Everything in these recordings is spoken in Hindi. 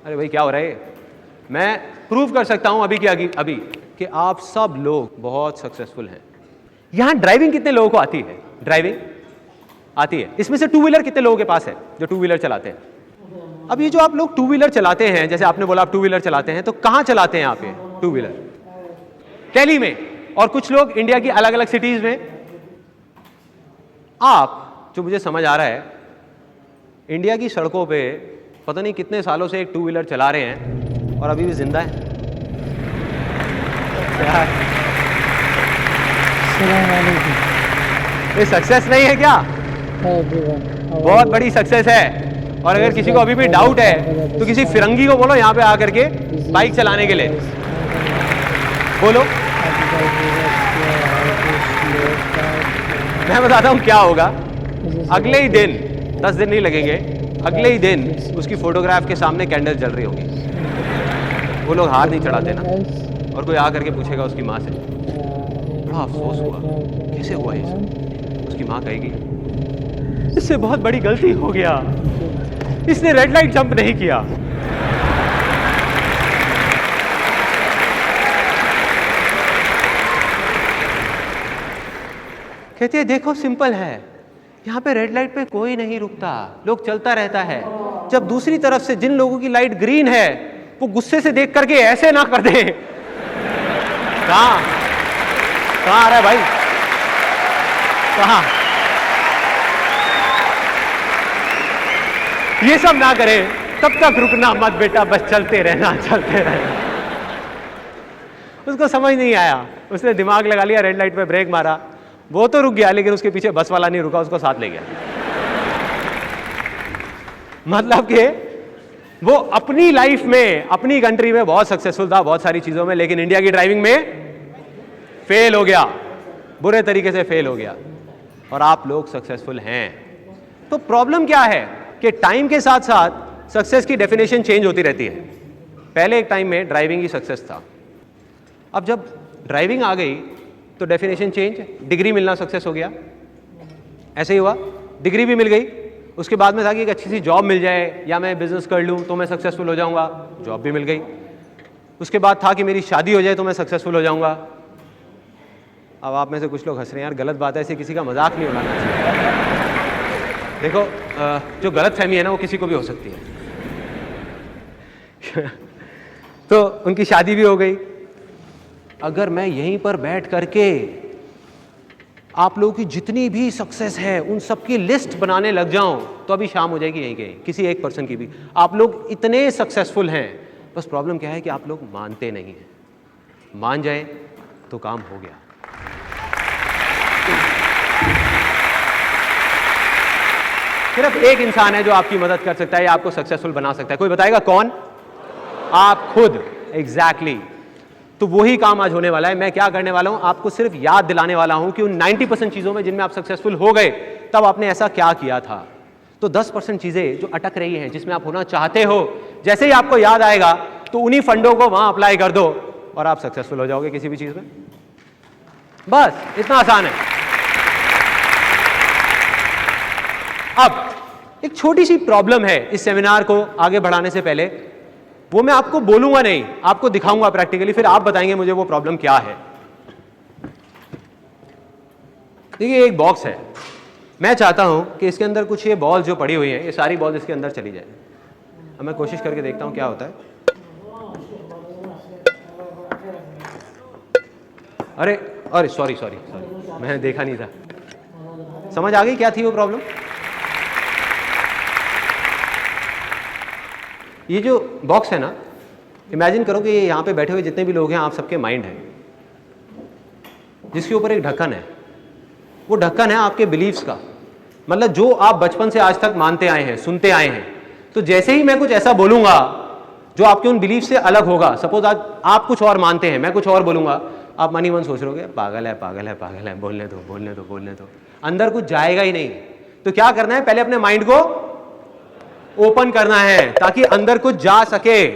अरे भाई क्या हो रहा है? मैं प्रूव कर सकता हूं अभी कि आप सब लोग बहुत सक्सेसफुल हैं। यहां ड्राइविंग कितने लोगों को आती है? ड्राइविंग आती है। इसमें से टू व्हीलर कितने लोगों के पास है जो टू व्हीलर चलाते हैं? अब ये जो आप लोग टू व्हीलर चलाते हैं, जैसे आपने बोला आप टू व्हीलर चलाते हैं, तो कहां चलाते हैं आप ये टू व्हीलर? दिल्ली में, और कुछ लोग इंडिया की अलग अलग सिटीज में। आप, जो मुझे समझ आ रहा है, इंडिया की सड़कों पे पता नहीं कितने सालों से एक टू व्हीलर चला रहे हैं और अभी भी जिंदा है। ये सक्सेस नहीं है क्या? बहुत बड़ी सक्सेस है। और अगर किसी को अभी भी डाउट है तो किसी फिरंगी को बोलो यहाँ पे आकर के बाइक चलाने के लिए। बोलो, मैं बताता हूँ क्या होगा। अगले ही दिन, 10 दिन नहीं लगेंगे, अगले ही दिन उसकी फोटोग्राफ के सामने कैंडल जल रही होगी। वो लोग हार नहीं चढ़ाते ना, और कोई आकर के पूछेगा उसकी माँ से, बड़ा अफसोस हुआ, कैसे हुआ ये सब? उसकी माँ कहेगी, इससे बहुत बड़ी गलती हो गया, इसने रेड लाइट जंप नहीं किया। कहती है देखो सिंपल है, यहाँ पे रेड लाइट पे कोई नहीं रुकता, लोग चलता रहता है। जब दूसरी तरफ से जिन लोगों की लाइट ग्रीन है वो गुस्से से देख करके ऐसे ना कर दे। कहाँ आ रहा है भाई? कहाँ? ये सब ना करे, तब तक रुकना मत बेटा, बस चलते रहना, चलते रहना। उसको समझ नहीं आया, उसने दिमाग लगा लिया, रेड लाइट पे ब्रेक मारा, वो तो रुक गया, लेकिन उसके पीछे बस वाला नहीं रुका, उसको साथ ले गया। मतलब कि वो अपनी लाइफ में, अपनी कंट्री में बहुत सक्सेसफुल था बहुत सारी चीजों में, लेकिन इंडिया की ड्राइविंग में फेल हो गया, बुरे तरीके से फेल हो गया। और आप लोग सक्सेसफुल हैं। तो प्रॉब्लम क्या है कि टाइम के साथ साथ सक्सेस की डेफिनेशन चेंज होती रहती है। पहले एक टाइम में ड्राइविंग ही सक्सेस था, अब जब ड्राइविंग आ गई तो डेफिनेशन चेंज, डिग्री मिलना सक्सेस हो गया। ऐसे ही हुआ, डिग्री भी मिल गई, उसके बाद में था कि एक अच्छी सी जॉब मिल जाए या मैं बिजनेस कर लूँ तो मैं सक्सेसफुल हो जाऊँगा, जॉब भी मिल गई। उसके बाद था कि मेरी शादी हो जाए तो मैं सक्सेसफुल हो जाऊँगा। अब आप में से कुछ लोग हंस रहे हैं, यार गलत बात है, ऐसे किसी का मजाक नहीं उड़ाना चाहिए। देखो जो गलत फहमी है ना वो किसी को भी हो सकती है। तो उनकी शादी भी हो गई। अगर मैं यहीं पर बैठ करके आप लोगों की जितनी भी सक्सेस है उन सब की लिस्ट बनाने लग जाऊं तो अभी शाम हो जाएगी यहीं कहीं, किसी एक पर्सन की भी। आप लोग इतने सक्सेसफुल हैं, बस प्रॉब्लम क्या है कि आप लोग मानते नहीं हैं। मान जाए तो काम हो गया। सिर्फ एक इंसान है जो आपकी मदद कर सकता है या आपको सक्सेसफुल बना सकता है, कोई बताएगा कौन? आप खुद। एग्जैक्टली। तो वही काम आज होने वाला है। मैं क्या करने वाला हूं, आपको सिर्फ याद दिलाने वाला हूं कि उन 90% चीजों में जिनमें आप सक्सेसफुल हो गए तब आपने ऐसा क्या किया था। तो 10% चीजें जो अटक रही हैं, जिसमें आप होना चाहते हो, जैसे ही आपको याद आएगा तो उन्हीं फंडों को वहां अप्लाई कर दो और आप सक्सेसफुल हो जाओगे किसी भी चीज में। बस इतना आसान है। अब एक छोटी सी प्रॉब्लम है इस सेमिनार को आगे बढ़ाने से पहले, वो मैं आपको बोलूंगा नहीं, आपको दिखाऊंगा प्रैक्टिकली, फिर आप बताएंगे मुझे वो प्रॉब्लम क्या है। देखिए एक बॉक्स है, मैं चाहता हूं कि इसके अंदर कुछ ये बॉल जो पड़ी हुई है, ये सारी बॉल इसके अंदर चली जाए। अब मैं कोशिश करके देखता हूं क्या होता है। अरे अरे सॉरी सॉरी सॉरी, मैंने देखा नहीं था। समझ आ गई क्या थी वो प्रॉब्लम? ये जो बॉक्स है ना, इमेजिन करो कि यहां पे बैठे हुए जितने भी लोग हैं, आप सबके माइंड है, जिसके ऊपर एक ढक्कन है। वो ढक्कन है आपके बिलीव्स का, मतलब जो आप बचपन से आज तक मानते आए हैं, सुनते आए हैं। तो जैसे ही मैं कुछ ऐसा बोलूंगा जो आपके उन बिलीफ से अलग होगा, सपोज आज आप कुछ और मानते हैं, मैं कुछ और बोलूंगा, आप मन ही मन सोच रहे हो पागल है पागल है पागल है, बोलने दो बोलने दो बोलने दो, अंदर कुछ जाएगा ही नहीं। तो क्या करना है, पहले अपने माइंड को ओपन करना है ताकि अंदर कुछ जा सके।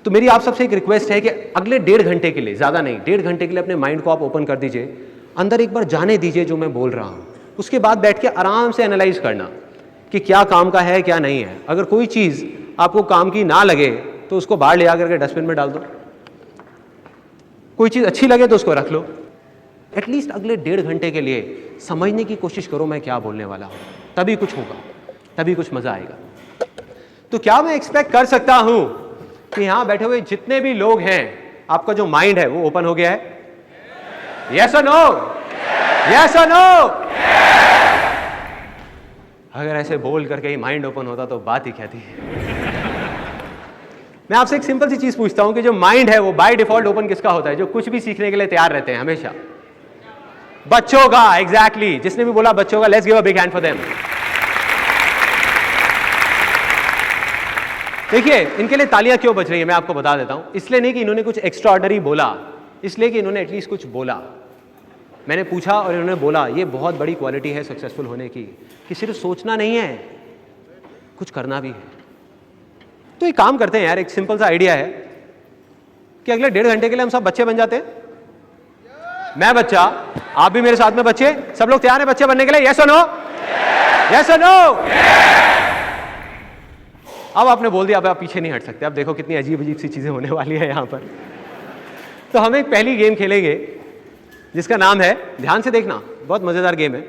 तो मेरी आप सबसे एक रिक्वेस्ट है कि अगले 1.5 घंटे के लिए, ज्यादा नहीं, 1.5 घंटे के लिए अपने माइंड को आप ओपन कर दीजिए, अंदर एक बार जाने दीजिए जो मैं बोल रहा हूं। उसके बाद बैठ के आराम से एनालाइज करना कि क्या काम का है क्या नहीं है। अगर कोई चीज आपको काम की ना लगे तो उसको बाहर ले आकर के डस्टबिन में डाल दो, कोई चीज अच्छी लगे तो उसको रख लो। एटलीस्ट अगले 1.5 घंटे के लिए समझने की कोशिश करो मैं क्या बोलने वाला हूं, तभी कुछ होगा, तभी कुछ मजा आएगा। तो क्या मैं एक्सपेक्ट कर सकता हूं कि यहां बैठे हुए जितने भी लोग हैं, आपका जो माइंड है वो ओपन हो गया है? यस और नो? यस और नो? अगर ऐसे बोल करके ही माइंड ओपन होता तो बात ही क्या थी। मैं आपसे एक सिंपल सी चीज पूछता हूं कि जो माइंड है वो बाय डिफॉल्ट ओपन किसका होता है? जो कुछ भी सीखने के लिए तैयार रहते हैं हमेशा, बच्चों का। एग्जैक्टली, जिसने भी बोला बच्चों का, let's give a big hand for them. देखिए इनके लिए तालियां क्यों बज रही है मैं आपको बता देता हूं। इसलिए नहीं कि इन्होंने कुछ एक्स्ट्रा ऑर्डिनरी बोला, इसलिए कि इन्होंने एटलीस्ट कुछ बोला। मैंने पूछा और इन्होंने बोला। ये बहुत बड़ी क्वालिटी है सक्सेसफुल होने की, कि सिर्फ सोचना नहीं है, कुछ करना भी है। तो एक काम करते हैं यार, एक सिंपल सा आइडिया है कि अगले 1.5 घंटे के लिए हम सब बच्चे बन जाते हैं। मैं बच्चा, आप भी मेरे साथ में बच्चे, सब लोग तैयार हैं बच्चे बनने के लिए? यस और नो? यस और नो? अब आपने बोल दिया, अब आप पीछे नहीं हट सकते। अब देखो कितनी अजीब अजीब सी चीजें होने वाली है यहां पर। तो हम एक पहली गेम खेलेंगे जिसका नाम है, ध्यान से देखना, बहुत मजेदार गेम है।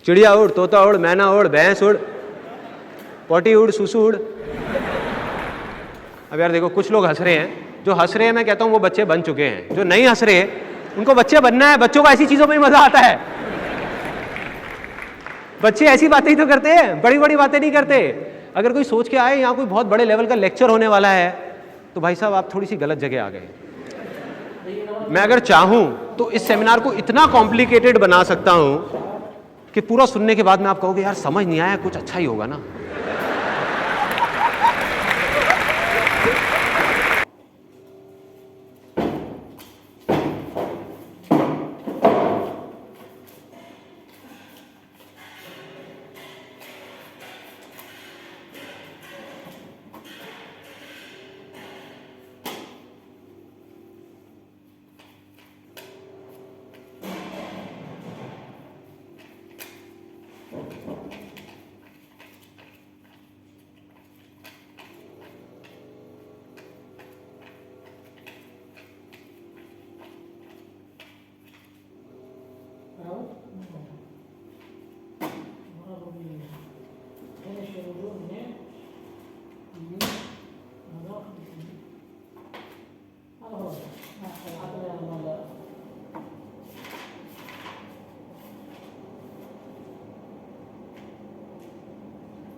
चिड़िया उड़, तोता उड़, मैना उड़, भैंस उड़, पोटी उड़, सुसु उड़। अब यार देखो कुछ लोग हंस रहे हैं, जो हंस रहे हैं मैं कहता हूं वो बच्चे बन चुके हैं। जो नहीं हंस रहे उनको बच्चे बनना है। बच्चों को ऐसी चीजों में मजा आता है। बच्चे ऐसी बातें ही तो करते हैं, बड़ी बड़ी बातें नहीं करते। अगर कोई सोच के आए यहाँ कोई बहुत बड़े लेवल का लेक्चर होने वाला है, तो भाई साहब आप थोड़ी सी गलत जगह आ गए। मैं अगर चाहूं तो इस सेमिनार को इतना कॉम्प्लिकेटेड बना सकता हूं कि पूरा सुनने के बाद में आप कहोगे यार समझ नहीं आया, कुछ अच्छा ही होगा ना।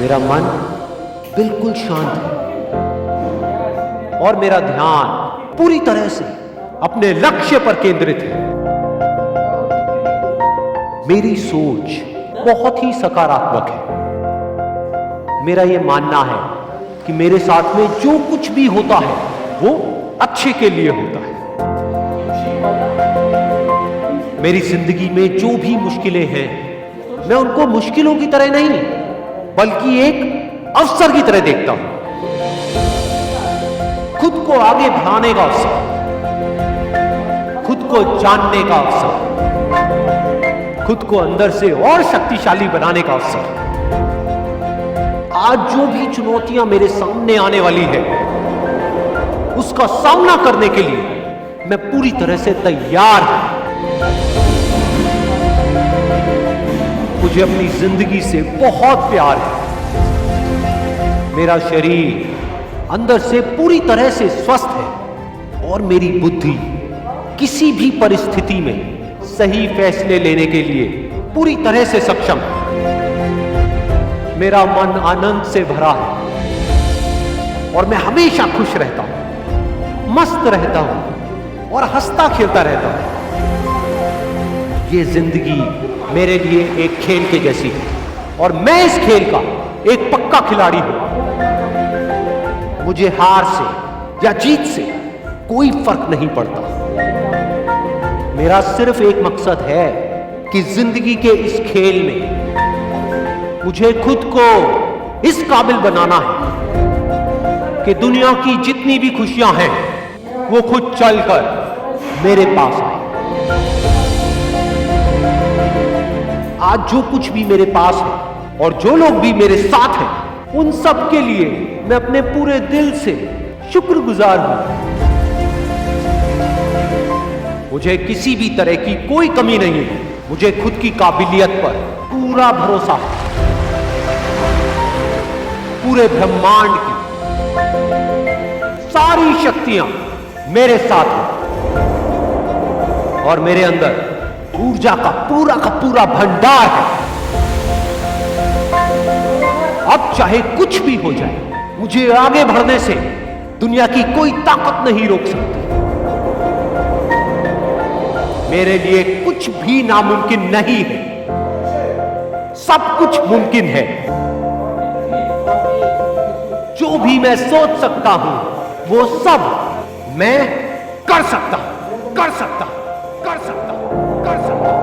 मेरा मन बिल्कुल शांत है और मेरा ध्यान पूरी तरह से अपने लक्ष्य पर केंद्रित है। मेरी सोच बहुत ही सकारात्मक है। मेरा यह मानना है कि मेरे साथ में जो कुछ भी होता है वो अच्छे के लिए होता है। मेरी जिंदगी में जो भी मुश्किलें हैं मैं उनको मुश्किलों की तरह नहीं बल्कि एक अवसर की तरह देखता हूं। खुद को आगे बढ़ाने का अवसर, खुद को जानने का अवसर, खुद को अंदर से और शक्तिशाली बनाने का अवसर। आज जो भी चुनौतियां मेरे सामने आने वाली है उसका सामना करने के लिए मैं पूरी तरह से तैयार हूं। मुझे अपनी जिंदगी से बहुत प्यार है। मेरा शरीर अंदर से पूरी तरह से स्वस्थ है और मेरी बुद्धि किसी भी परिस्थिति में सही फैसले लेने के लिए पूरी तरह से सक्षम है। मेरा मन आनंद से भरा है और मैं हमेशा खुश रहता हूं, मस्त रहता हूं और हंसता खेलता रहता हूं। ये जिंदगी मेरे लिए एक खेल के जैसी है और मैं इस खेल का एक पक्का खिलाड़ी हूं। मुझे हार से या जीत से कोई फर्क नहीं पड़ता। मेरा सिर्फ एक मकसद है कि जिंदगी के इस खेल में मुझे खुद को इस काबिल बनाना है कि दुनिया की जितनी भी खुशियां हैं वो खुद चलकर मेरे पास आए। आज जो कुछ भी मेरे पास है और जो लोग भी मेरे साथ हैं उन सब के लिए मैं अपने पूरे दिल से शुक्रगुजार हूं। मुझे किसी भी तरह की कोई कमी नहीं है। मुझे खुद की काबिलियत पर पूरा भरोसा है। पूरे ब्रह्मांड की सारी शक्तियां मेरे साथ हैं और मेरे अंदर ऊर्जा का पूरा भंडार है। अब चाहे कुछ भी हो जाए मुझे आगे बढ़ने से दुनिया की कोई ताकत नहीं रोक सकती। मेरे लिए कुछ भी नामुमकिन नहीं है, सब कुछ मुमकिन है। जो भी मैं सोच सकता हूं वो सब मैं कर सकता हूं, कर सकता हूं, कर सकता हूं, कर सकता हूं।